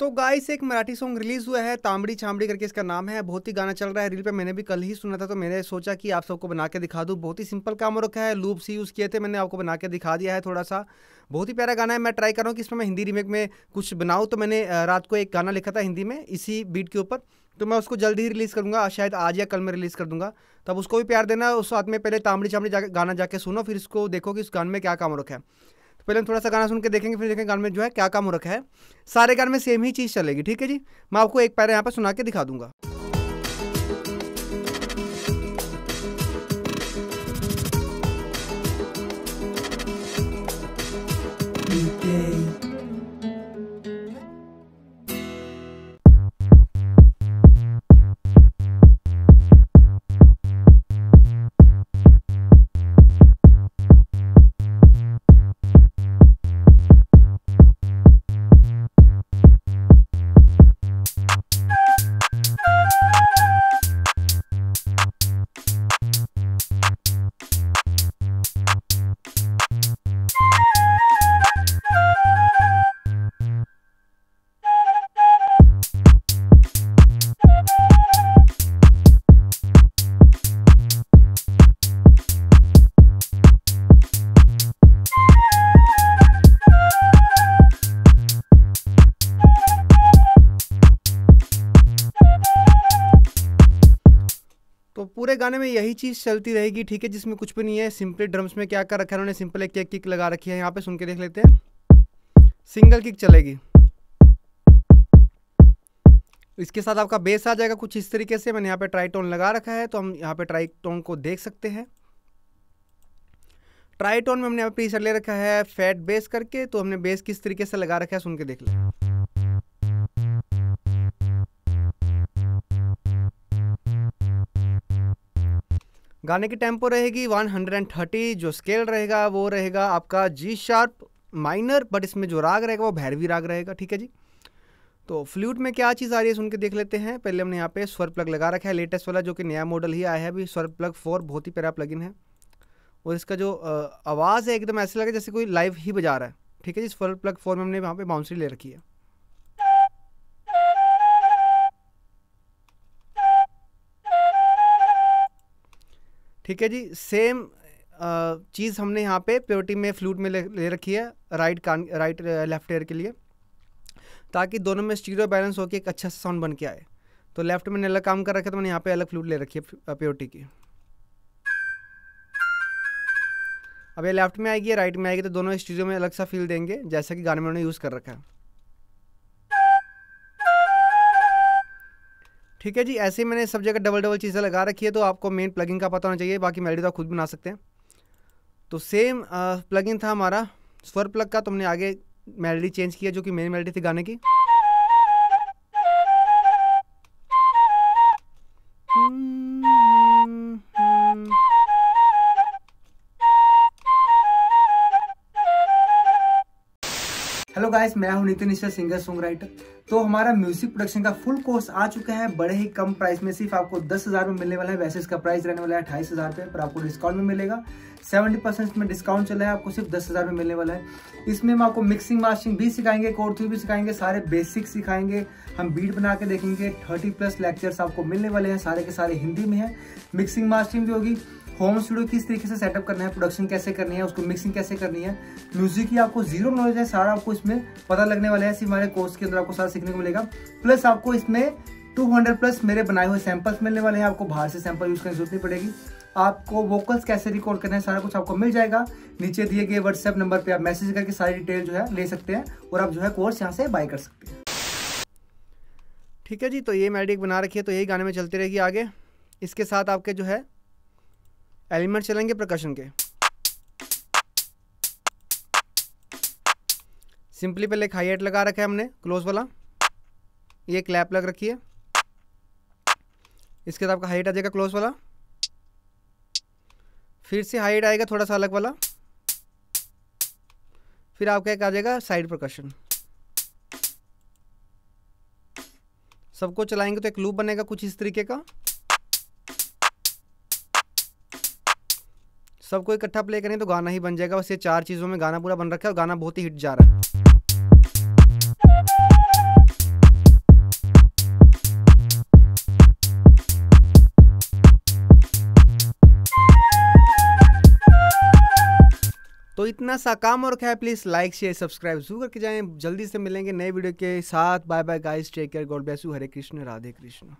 तो गाइस एक Marathi song release हुआ है, तांबड़ी छामड़ी करके इसका नाम है। बहुत ही गाना चल रहा है रील पे, मैंने भी कल ही सुना था, तो मैंने सोचा कि आप सबको बना के दिखा दूं। बहुत ही सिंपल काम हो रखा है, लूप्स यूज़ किए थे, मैंने आपको बना के दिखा दिया है थोड़ा सा। बहुत ही प्यारा गाना है। मैं ट्राई कर रहा हूँ कि इसमें मैं हिंदी रीमेक में कुछ बनाऊँ। तो मैंने रात को एक गाना लिखा था हिंदी में इसी बीट के ऊपर, तो मैं उसको जल्दी ही रिलीज़ करूँगा, शायद आज या कल में रिलीज़ कर दूँगा। तब उसको भी प्यार देना। उस साथ में पहले तांबड़ी छामड़ी गाना जाके सुनो, फिर इसको देखो कि इस गाने में क्या काम हो रखा है। तो पहले हम थोड़ा सा गाना सुन के देखेंगे, फिर देखेंगे गाने में जो है क्या काम हो रखा है। सारे गाने में सेम ही चीज़ चलेगी, ठीक है जी। मैं आपको एक पैरा यहाँ पर सुना के दिखा दूंगा। तो पूरे गाने में यही चीज़ चलती रहेगी, ठीक है, जिसमें कुछ भी नहीं है। सिंपली ड्रम्स में क्या कर रखा है उन्होंने, सिंपल एक किक लगा रखी है। यहाँ पे सुन के देख लेते हैं, सिंगल किक चलेगी। इसके साथ आपका बेस आ जाएगा कुछ इस तरीके से। मैंने यहाँ पे ट्राईटोन लगा रखा है, तो हम यहाँ पे ट्राईटोन को देख सकते हैं। ट्राईटोन में हमने यहाँ पे प्रीसेट ले रखा है फैट बेस करके, तो हमने बेस किस तरीके से लगा रखा है सुन के देख लें। गाने की टेम्पो रहेगी 130, जो स्केल रहेगा वो रहेगा आपका जी शार्प माइनर, बट इसमें जो राग रहेगा वो भैरवी राग रहेगा, ठीक है जी। तो फ्लूट में क्या चीज़ आ रही है सुन के देख लेते हैं। पहले हमने यहाँ पे स्वर प्लग लगा रखा है, लेटेस्ट वाला, जो कि नया मॉडल ही आया है अभी, स्वर प्लग 4। बहुत ही प्यारा प्लगइन है, और इसका जो आवाज़ है एकदम ऐसे लगे जैसे कोई लाइव ही बजा रहा है, ठीक है जी। स्वर प्लग 4 में हमने वहाँ पे बाउंसरी ले रखी है। ठीक है जी। सेम चीज़ हमने यहाँ पे प्योरिटी में फ्लूट में ले रखी है राइट लेफ्ट ईयर के लिए, ताकि दोनों में स्टीरियो बैलेंस होकर एक अच्छा सा साउंड बन के आए। तो लेफ्ट में मैंने अलग काम कर रखा है, तो मैंने यहाँ पे अलग फ्लूट ले रखी है प्योरिटी की। अब ये लेफ्ट में आएगी, राइट में आएगी, तो दोनों स्टीरियो में अलग सा फील देंगे, जैसा कि गाने में उन्होंने यूज़ कर रखा है, ठीक है जी। ऐसे ही मैंने सब जगह डबल चीज़ें लगा रखी है, तो आपको मेन प्लगइन का पता होना चाहिए, बाकी मेलोडी तो आप खुद बना सकते हैं। तो सेम प्लगइन था हमारा स्वर प्लग का, तो हमने आगे मेलोडी चेंज किया, जो कि मेन मेलोडी थी गाने की। हेलो गाइस, मैं हूं Nitin Mishra, singer song writer. तो हमारा म्यूजिक प्रोडक्शन का फुल कोर्स आ चुका है बड़े ही कम प्राइस में, सिर्फ आपको 10,000 में मिलने वाला है। वैसे इसका प्राइस रहने वाला है 28,000 रुपये, पर आपको डिस्काउंट में मिलेगा। 70% में डिस्काउंट चला है, आपको सिर्फ 10,000 में मिलने वाला है। इसमें हम आपको मिक्सिंग मास्टरिंग भी सिखाएंगे, कोड थ्रू भी सिखाएंगे, सारे बेसिक्स सिखाएंगे, हम बीट बना के देखेंगे। 30+ लेक्चर्स आपको मिलने वाले हैं, सारे के सारे हिंदी में है। मिक्सिंग मास्टरिंग भी होगी, होम स्टूडियो किस तरीके से सेटअप करना है, प्रोडक्शन कैसे करनी है, उसको मिक्सिंग कैसे करनी है। म्यूजिक की आपको जीरो नॉलेज है, सारा आपको इसमें पता लगने वाला है। सिर्फ हमारे कोर्स के अंदर आपको सारा सीखने को मिलेगा। प्लस आपको इसमें 200+ मेरे बनाए हुए सैंपल्स मिलने वाले हैं, आपको बाहर से सैंपल यूज करने की जरूरत नहीं पड़ेगी। आपको वोकल्स कैसे रिकॉर्ड करना है, सारा कुछ आपको मिल जाएगा। नीचे दिए गए व्हाट्सएप नंबर पे आप मैसेज करके सारी डिटेल जो है ले सकते हैं, और आप जो है कोर्स यहाँ से बाय कर सकते हैं, ठीक है जी। तो ये मेलोडी बना रखी है, तो यही गाने में चलती रहेगी आगे। इसके साथ आपके जो है एलिमेंट चलेंगे परकशन के। सिंपली पहले एक हाई हैट लगा रखा है हमने क्लोज वाला, ये क्लैप लग रखी है। इसके बाद आपका हाई हैट आ जाएगा क्लोज वाला, फिर से हाई हैट आएगा थोड़ा सा अलग वाला, फिर आपका एक आ जाएगा साइड परकशन। सबको चलाएंगे तो एक लूप बनेगा कुछ इस तरीके का। सबको इकट्ठा प्ले करें तो गाना ही बन जाएगा। बस ये 4 चीज़ों में गाना पूरा बन रखा है, और गाना बहुत ही हिट जा रहा है। तो इतना सा काम और क्या है, प्लीज लाइक शेयर सब्सक्राइब जरूर करके जाएं। जल्दी से मिलेंगे नए वीडियो के साथ। Bye bye guys, take care, God bless you, Hare Krishna, Radhe Krishna.